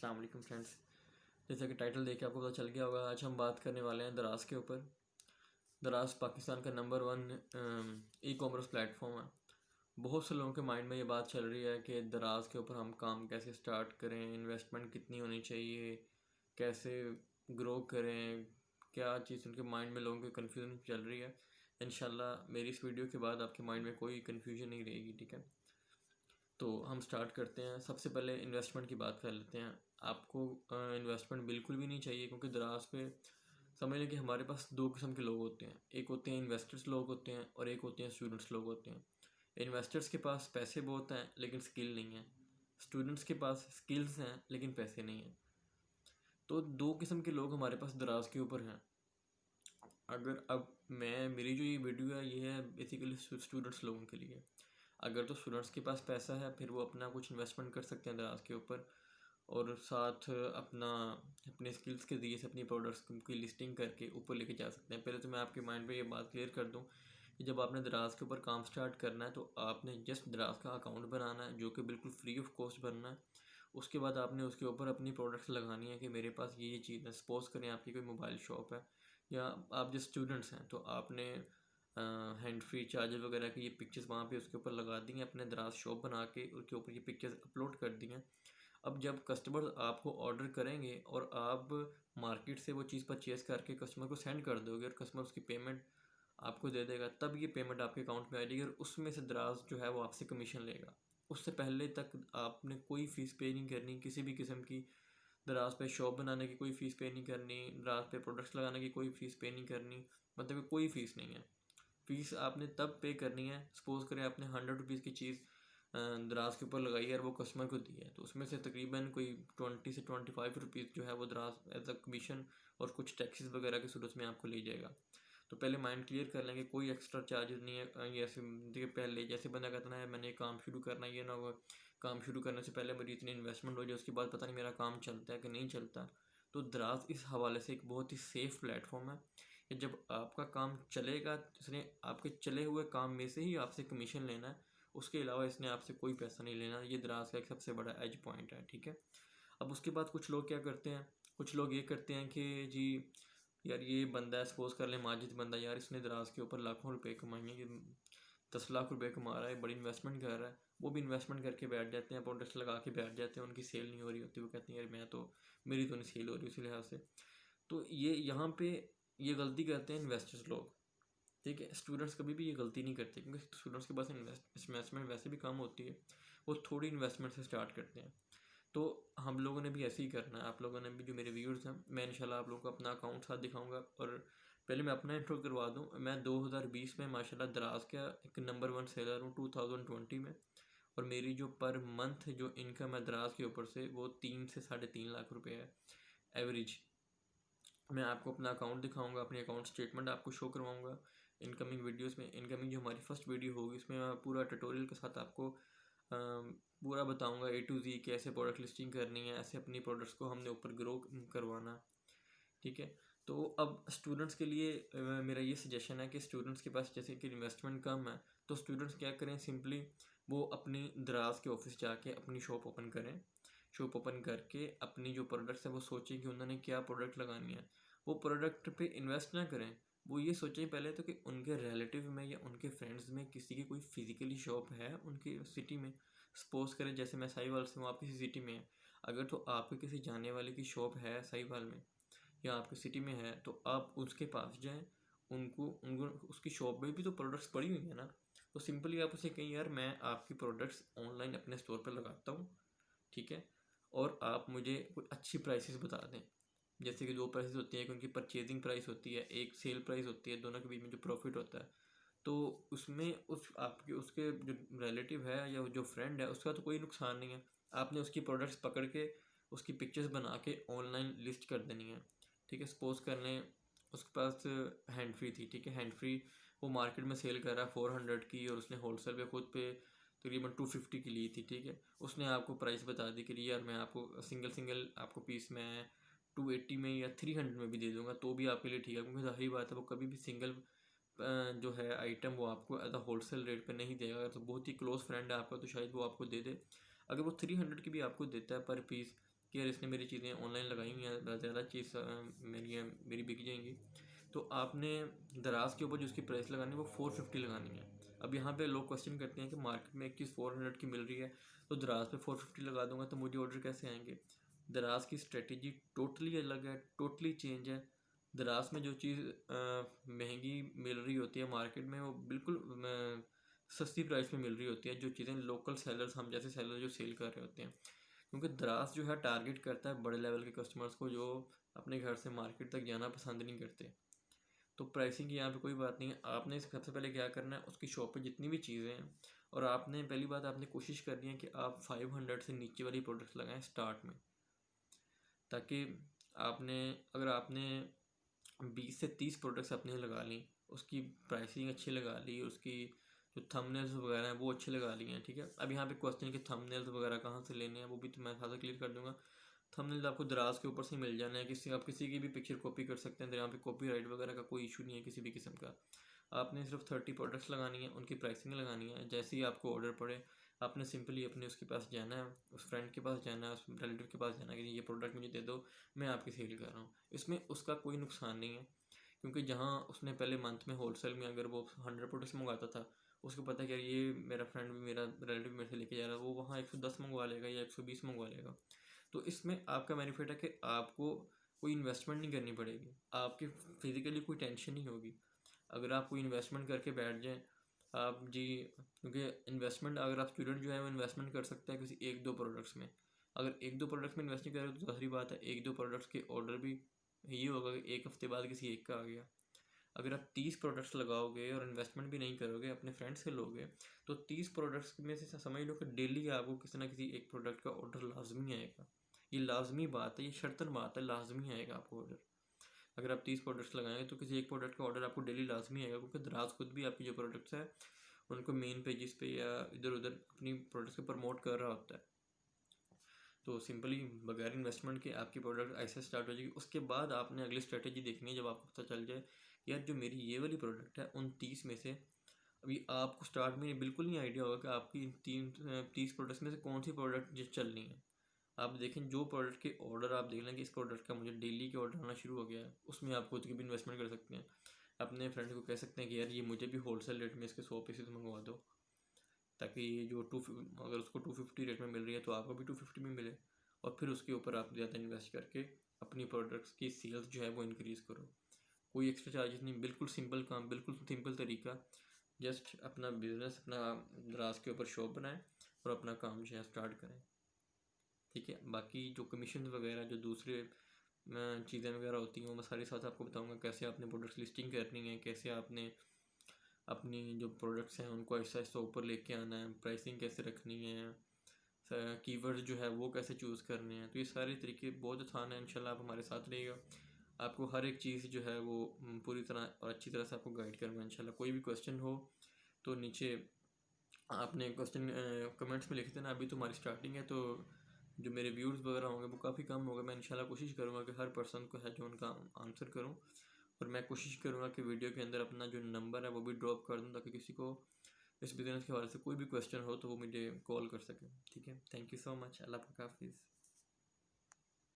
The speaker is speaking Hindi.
अस्सलाम वालेकुम फ्रेंड्स। जैसा कि टाइटल देख के आपको पता चल गया होगा, आज हम बात करने वाले हैं दराज के ऊपर। दराज पाकिस्तान का नंबर 1 ई कॉमर्स प्लेटफॉर्म है। बहुत से लोगों के माइंड में ये बात चल रही है कि दराज के ऊपर हम काम कैसे स्टार्ट करें, इन्वेस्टमेंट कितनी होनी चाहिए, कैसे ग्रो करें, क्या चीज़ उनके माइंड में लोगों की कन्फ्यूजन चल रही है। इंशाल्लाह मेरी इस वीडियो के बाद आपके माइंड में कोई कन्फ्यूजन नहीं रहेगी, ठीक है। तो हम स्टार्ट करते हैं। सबसे पहले इन्वेस्टमेंट की बात कर लेते हैं। आपको इन्वेस्टमेंट बिल्कुल भी नहीं चाहिए, क्योंकि दराज पे समझ लें कि हमारे पास दो किस्म के लोग होते हैं। एक होते हैं इन्वेस्टर्स लोग होते हैं और एक होते हैं स्टूडेंट्स लोग होते हैं। इन्वेस्टर्स के पास पैसे बहुत हैं लेकिन स्किल नहीं है। स्टूडेंट्स के पास स्किल्स हैं लेकिन पैसे नहीं हैं। तो दो किस्म के लोग हमारे पास दराज के ऊपर हैं। अगर अब मेरी जो ये वीडियो है ये है बेसिकली स्टूडेंट्स लोगों के लिए। अगर तो स्टूडेंट्स के पास पैसा है फिर वो अपना कुछ इन्वेस्टमेंट कर सकते हैं दराज के ऊपर, और साथ अपने स्किल्स के ज़रिए से अपनी प्रोडक्ट्स की लिस्टिंग करके ऊपर लेके जा सकते हैं। पहले तो मैं आपके माइंड में ये बात क्लियर कर दूं कि जब आपने दराज के ऊपर काम स्टार्ट करना है तो आपने जस्ट दराज का अकाउंट बनाना है, जो कि बिल्कुल फ्री ऑफ कॉस्ट बनना है। उसके बाद आपने उसके ऊपर अपनी प्रोडक्ट्स लगानी है कि मेरे पास ये चीज़ है। सपोज करें आपकी कोई मोबाइल शॉप है या आप जिस स्टूडेंट्स हैं, तो आपने हैंड फ्री चार्जर वगैरह की ये पिक्चर्स वहाँ पे उसके ऊपर लगा दी हैं, अपने दराज शॉप बना के उसके ऊपर ये पिक्चर्स अपलोड कर दी हैं। अब जब कस्टमर आपको ऑर्डर करेंगे और आप मार्केट से वो चीज़ परचेज़ करके कस्टमर को सेंड कर दोगे और कस्टमर उसकी पेमेंट आपको दे देगा, तब ये पेमेंट आपके अकाउंट में आ जाएगी और उसमें से दराज जो है वो आपसे कमीशन लेगा। उससे पहले तक आपने कोई फ़ीस पे नहीं करनी, किसी भी किस्म की। दराज पे शॉप बनाने की कोई फ़ीस पे नहीं करनी, दराज पे प्रोडक्ट्स लगाने की कोई फ़ीस पे नहीं करनी, मतलब कि कोई फ़ीस नहीं है। फ़ीस आपने तब पे करनी है, सपोज़ करें आपने 100 रुपीज़ की चीज़ दराज के ऊपर लगाई है और वो कस्टमर को दी है, तो उसमें से तकरीबन कोई 20 से 25 रुपीज़ जो है वो दराज एज अ कमीशन और कुछ टैक्सेस वगैरह की सूरत में आपको ले जाएगा। तो पहले माइंड क्लियर कर लेंगे, कोई एक्स्ट्रा चार्जेस नहीं है। ये ऐसे देखिए, पहले जैसे बंदा कहता है मैंने काम शुरू करना है, ये ना हो काम शुरू करने से पहले मेरी इतनी इन्वेस्टमेंट हो जाए, उसके बाद पता नहीं मेरा काम चलता है कि नहीं चलता। तो दराज इस हवाले से एक बहुत ही सेफ़ प्लेटफॉर्म है कि जब आपका काम चलेगा, इसने आपके चले हुए काम में से ही आपसे कमीशन लेना है, उसके अलावा इसने आपसे कोई पैसा नहीं लेना। ये दराज का एक सबसे बड़ा एज पॉइंट है, ठीक है। अब उसके बाद कुछ लोग क्या करते हैं, कुछ लोग ये करते हैं कि जी यार ये बंदा है, सपोज कर लें माजिद बंदा, यार इसने दराज के ऊपर लाखों रुपए कमाए हैं, ये 10 लाख रुपए कमा रहा है, बड़ी इन्वेस्टमेंट कर रहा है। वो भी इन्वेस्टमेंट करके बैठ जाते हैं, प्रोडक्ट्स लगा के बैठ जाते हैं, उनकी सेल नहीं हो रही होती, वो कहते हैं यार मेरी तो नहीं सेल हो रही उसी लिहाज से। तो ये यहाँ पे ये गलती करते हैं इन्वेस्टर्स लोग, ठीक है। स्टूडेंट्स कभी भी ये गलती नहीं करते, क्योंकि स्टूडेंट्स के पास इन्वेस्टमेंट वैसे भी कम होती है, वो थोड़ी इन्वेस्टमेंट से स्टार्ट करते हैं। तो हम लोगों ने भी ऐसे ही करना है। आप लोगों ने भी, जो मेरे व्यूअर्स हैं, मैं इंशाल्लाह आप लोगों को अपना अकाउंट साथ दिखाऊंगा। और पहले मैं अपना इंट्रो करवा दूं, मैं 2020 में माशाल्लाह दराज का एक नंबर 1 सेलर हूँ 2020 में। और मेरी जो पर मंथ जो इनकम है दराज के ऊपर से वो 3 से 3.5 लाख रुपए है एवरेज। मैं आपको अपना अकाउंट दिखाऊंगा, अपनी अकाउंट स्टेटमेंट आपको शो करवाऊंगा इनकमिंग वीडियोस में। इनकमिंग जो हमारी फर्स्ट वीडियो होगी उसमें मैं पूरा ट्यूटोरियल के साथ आपको पूरा बताऊंगा A to Z कैसे प्रोडक्ट लिस्टिंग करनी है, ऐसे अपनी प्रोडक्ट्स को हमने ऊपर ग्रो करवाना, ठीक है। तो अब स्टूडेंट्स के लिए मेरा ये सजेशन है कि स्टूडेंट्स के पास जैसे कि इन्वेस्टमेंट कम है, तो स्टूडेंट्स क्या करें, सिंपली वो अपनी दराज के ऑफिस जाके अपनी शॉप ओपन करें। शॉप ओपन करके अपनी जो प्रोडक्ट्स है वो सोचें कि उन्होंने क्या प्रोडक्ट लगानी है। वो प्रोडक्ट पे इन्वेस्ट ना करें, वो ये सोचें पहले तो कि उनके रिलेटिव में या उनके फ्रेंड्स में किसी की कोई फिजिकली शॉप है उनकी सिटी में। सपोज करें जैसे मैं साहिवाल से हूँ, आप किसी सिटी में है, अगर तो आपके किसी जाने वाले की शॉप है साहिवाल में या आपकी सिटी में है, तो आप उसके पास जाएं। उनको उनको उसकी शॉप में भी तो प्रोडक्ट्स पड़ी हुई है ना, तो सिंपली आप उसे कहें यार मैं आपकी प्रोडक्ट्स ऑनलाइन अपने स्टोर पर लगाता हूँ, ठीक है, और आप मुझे कुछ अच्छी प्राइसेस बता दें। जैसे कि दो प्राइसेस होती हैं, कि उनकी परचेजिंग प्राइस होती है, एक सेल प्राइस होती है, दोनों के बीच में जो प्रॉफिट होता है। तो उसमें उस आपके उसके जो रिलेटिव है या जो फ्रेंड है उसका तो कोई नुकसान नहीं है। आपने उसकी प्रोडक्ट्स पकड़ के उसकी पिक्चर्स बना के ऑनलाइन लिस्ट कर देनी है, ठीक है। सपोज कर लें उसके पास हैंड फ्री थी, ठीक है, हैंड फ्री वो मार्केट में सेल कर रहा है 400 की, और उसने होलसेल पे खुद पे तकरीबन 250 की ली थी, ठीक है। उसने आपको प्राइस बता दी कि यार मैं आपको सिंगल सिंगल आपको पीस में 280 में या 300 में भी दे दूंगा, तो भी आपके लिए ठीक है, क्योंकि जाहिर बात है वो कभी भी सिंगल जो है आइटम वो आपको एज अ होलसेल रेट पे नहीं देगा। अगर तो बहुत ही क्लोज फ्रेंड है आपका तो शायद वो आपको दे दे। अगर वो 300 की भी आपको देता है पर पीस, कि यार इसने मेरी चीज़ें ऑनलाइन लगाई हुई हैं, ज़्यादा चीज़ मेरी बिक जाएंगी, तो आपने दराज के ऊपर जो उसकी प्राइस लगानी है वो 450 लगानी है। अब यहाँ पे लोग क्वेश्चन करते हैं कि मार्केट में एक चीज़ 400 की मिल रही है, तो दराज पे 450 लगा दूंगा तो मुझे ऑर्डर कैसे आएंगे। दराज की स्ट्रेटजी टोटली अलग है, टोटली चेंज है। दराज में जो चीज़ महंगी मिल रही होती है मार्केट में, वो बिल्कुल सस्ती प्राइस में मिल रही होती है, जो चीज़ें लोकल सेलर्स, हम जैसे सेलर जो सेल कर रहे होते हैं। क्योंकि दराज जो है टारगेट करता है बड़े लेवल के कस्टमर्स को, जो अपने घर से मार्केट तक जाना पसंद नहीं करते। तो प्राइसिंग की यहाँ पे कोई बात नहीं है। आपने सबसे पहले क्या करना है, उसकी शॉप पे जितनी भी चीज़ें हैं, और आपने पहली बात आपने कोशिश करनी है कि आप 500 से नीचे वाली प्रोडक्ट्स लगाएं स्टार्ट में, ताकि अगर आपने 20 से 30 प्रोडक्ट्स अपने लगा ली, उसकी प्राइसिंग अच्छी लगा ली, उसकी जो थंबनेल्स वगैरह हैं वो अच्छे लगा लिए हैं, ठीक है। अब यहाँ पे क्वेश्चन है कि थंबनेल्स वगैरह कहाँ से लेने हैं, वो भी तो मैं खासा क्लियर कर दूंगा। थंबनेल्स आपको दराज के ऊपर से मिल जाना है, आप किसी की भी पिक्चर कॉपी कर सकते हैं, यहाँ पे कॉपीराइट वगैरह का कोई इशू नहीं है किसी भी किस्म का। आपने सिर्फ 30 प्रोडक्ट्स लगानी है, उनकी प्राइसिंग लगानी है। जैसे ही आपको ऑर्डर पड़े, आपने सिंपली अपने उसके पास जाना है, उस फ्रेंड के पास जाना है, उस रिलेटिव के पास जाना है कि ये प्रोडक्ट मुझे दे दो, मैं आपकी सेल कर रहा हूँ। इसमें उसका कोई नुकसान नहीं है, क्योंकि जहाँ उसने पहले मंथ में होलसेल में अगर वो 100 प्रोडक्ट्स मंगवाता था, उसको पता है कि ये मेरा फ्रेंड भी, मेरा रिलेटिव मेरे से लेके जा रहा है, वो वहाँ 110 मंगवा लेगा या 120 मंगवा लेगा। तो इसमें आपका बेनिफिट है कि आपको कोई इन्वेस्टमेंट नहीं करनी पड़ेगी, आपकी फिजिकली कोई टेंशन नहीं होगी। अगर आप कोई इन्वेस्टमेंट करके बैठ जाएँ आप जी, क्योंकि इन्वेस्टमेंट अगर आप स्टूडेंट जो है वो इन्वेस्टमेंट कर सकता है किसी एक दो प्रोडक्ट्स में। अगर एक दो प्रोडक्ट्स में इन्वेस्ट नहीं करें तो दूसरी बात है, एक दो प्रोडक्ट्स के ऑर्डर भी ये होगा कि एक हफ्ते बाद किसी एक का आ गया। अगर आप 30 प्रोडक्ट्स लगाओगे और इन्वेस्टमेंट भी नहीं करोगे, अपने फ्रेंड से लोगे, तो 30 प्रोडक्ट्स में से समझ लो कि डेली आपको किसी ना किसी एक प्रोडक्ट का ऑर्डर लाजमी आएगा। ये लाजमी बात है, ये शर्तन बात है, लाजमी आएगा आपको ऑर्डर। अगर आप 30 प्रोडक्ट्स लगाएंगे तो किसी एक प्रोडक्ट का ऑर्डर आपको डेली लाजमी आएगा, क्योंकि दराज खुद भी आपकी जो प्रोडक्ट्स है उनको मेन पेजेस पे या इधर उधर अपनी प्रोडक्ट्स को प्रमोट कर रहा होता है। तो सिंपली बगैर इन्वेस्टमेंट के आपकी प्रोडक्ट ऐसे स्टार्ट हो जाएगी। उसके बाद आपने अगली स्ट्रेटेजी देखनी है, जब आपको पता चल जाए यार जो मेरी ये वाली प्रोडक्ट है उन 30 में से, अभी आपको स्टार्ट में बिल्कुल नहीं आइडिया होगा कि आपकी 30 प्रोडक्ट्स में से कौन सी प्रोडक्ट जिस चलनी है। आप देखें जो प्रोडक्ट के ऑर्डर आप देख लें कि इस प्रोडक्ट का मुझे डेली के ऑर्डर आना शुरू हो गया है, उसमें आप खुद की भी इन्वेस्टमेंट कर सकते हैं। अपने फ्रेंड को कह सकते हैं कि यार ये मुझे भी होलसेल रेट में इसके 100 पीसेस मंगवा दो, ताकि ये जो अगर उसको 250 रेट में मिल रही है तो आपको भी 250 में मिले, और फिर उसके ऊपर आप ज़्यादा इन्वेस्ट करके अपनी प्रोडक्ट्स की सेल्स जो है वो इंक्रीज़ करो। कोई एक्स्ट्रा चार्जेस नहीं, बिल्कुल सिंपल काम, बिल्कुल सिंपल तरीका। जस्ट अपना बिजनेस, अपना दराज के ऊपर शॉप बनाएं और अपना काम जो है स्टार्ट करें, ठीक है। बाकी जो कमीशन वगैरह जो दूसरे चीज़ें वगैरह होती हैं वो मैं सारी साथ आपको बताऊंगा, कैसे आपने प्रोडक्ट्स लिस्टिंग करनी है, कैसे आपने अपनी जो प्रोडक्ट्स हैं उनको ऐसा ऐसा ऊपर लेके आना है, प्राइसिंग कैसे रखनी है, कीवर्ड्स जो है वो कैसे चूज़ करने हैं। तो ये सारे तरीके बहुत आसान है, इंशाल्लाह आप हमारे साथ रहिएगा, आपको हर एक चीज़ जो है वो पूरी तरह और अच्छी तरह से आपको गाइड करूँगा इंशाल्लाह। कोई भी क्वेश्चन हो तो नीचे आपने क्वेश्चन कमेंट्स में लिख देना। अभी तो हमारी स्टार्टिंग है, तो जो मेरे व्यूज़ वगैरह होंगे वो काफ़ी कम होगा। मैं इंशाल्लाह कोशिश करूँगा कि हर पर्सन को है जो उनका आंसर करूँ, और मैं कोशिश करूँगा कि वीडियो के अंदर अपना जो नंबर है वो भी ड्रॉप कर दूँ, ताकि किसी को इस बिज़नेस के हवाले से कोई भी क्वेश्चन हो तो वो मुझे कॉल कर सके, ठीक है। Thank you so much. अल्लाह हाफ़िज़।